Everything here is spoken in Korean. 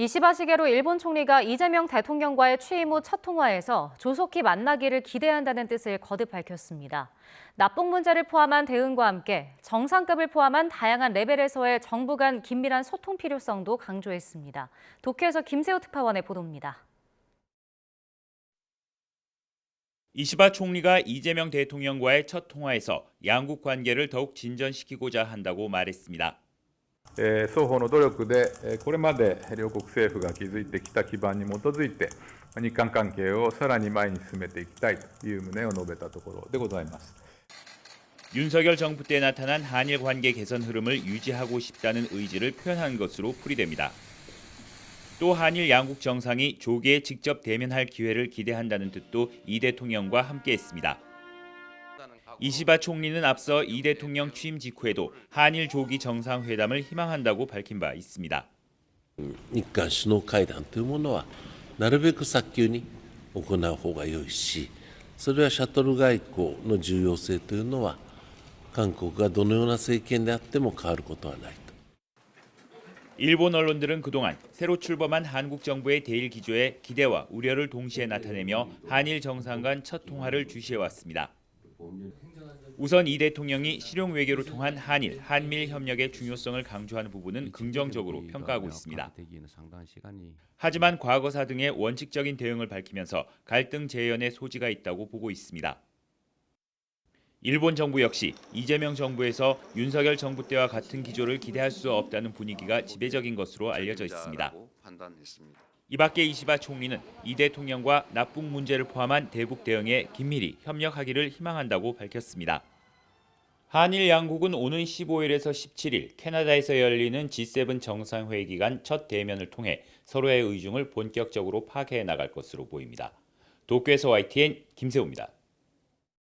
이시바 시게로 일본 총리가 이재명 대통령과의 취임 후 첫 통화에서 조속히 만나기를 기대한다는 뜻을 거듭 밝혔습니다. 납북 문제를 포함한 대응과 함께 정상급을 포함한 다양한 레벨에서의 정부 간 긴밀한 소통 필요성도 강조했습니다. 도쿄에서 김세호 특파원의 보도입니다. 이시바 총리가 이재명 대통령과의 첫 통화에서 양국 관계를 더욱 진전시키고자 한다고 말했습니다. 双方の努力でこれまで両国政府が築いてきた基盤に基づいて日韓関係をさらに前に進めていきたいという旨を述べたところでございます。 윤석열 정부 때 나타난 한일 관계 개선 흐름을 유지하고 싶다는 의지를 표현한 것으로 풀이됩니다. 또 한일 양국 정상이 조기에 직접 대면할 기회를 기대한다는 뜻도 이 대통령과 함께했습니다. 이시바 총리는 앞서 이 대통령 취임 직후에도 한일 조기 정상회담을 희망한다고 밝힌 바 있습니다. 日韓首脳会談というものはなるべく早急に行う方が良いし、それはシャトル外交の重要性というのは韓国がどのような政権であっても変わることはないと。 일본 언론들은 그동안 새로 출범한 한국 정부의 대일 기조에 기대와 우려를 동시에 나타내며 한일 정상 간 첫 통화를 주시해왔습니다. 우선 이 대통령이 실용 외교로 통한 한일, 한미일 협력의 중요성을 강조하는 부분은 긍정적으로 평가하고 있습니다. 하지만 과거사 등의 원칙적인 대응을 밝히면서 갈등 재현의 소지가 있다고 보고 있습니다. 일본 정부 역시 이재명 정부에서 윤석열 정부 때와 같은 기조를 기대할 수 없다는 분위기가 지배적인 것으로 알려져 있습니다. 이 밖에 이시바 총리는 이 대통령과 납북 문제를 포함한 대북 대응에 긴밀히 협력하기를 희망한다고 밝혔습니다. 한일 양국은 오는 15일에서 17일 캐나다에서 열리는 G7 정상회의 기간 첫 대면을 통해 서로의 의중을 본격적으로 파악해 나갈 것으로 보입니다. 도쿄에서 YTN 김세호입니다.